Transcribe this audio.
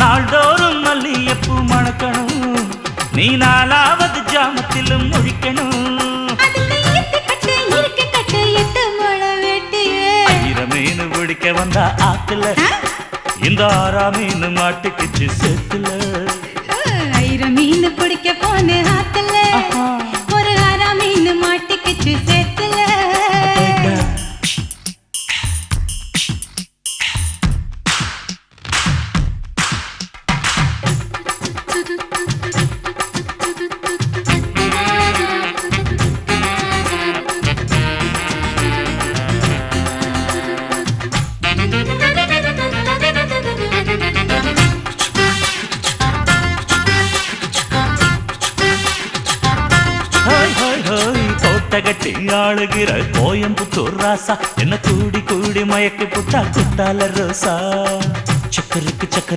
நாள்தோறும் மல்லியப்பூ மணக்கணும், நீ நாலாவது ஜாமத்திலும் முழிக்கணும். மீன் பிடிக்க வந்தா ஆத்துல, இந்த ஆறா மீன் மாட்டுக்குச்சு சேத்துல. மீன் பிடிக்க போன ஆத்துல, ஒரு ஆறா மீன் மாட்டுக்குச்சு சேத்துல. கட்டி ஆளுகிற கோயம்புத்தூர் ராசா, என்ன கூடி கூடி மயக்கி புட்டா குத்தால ரோசா. சக்கருக்கு சக்கர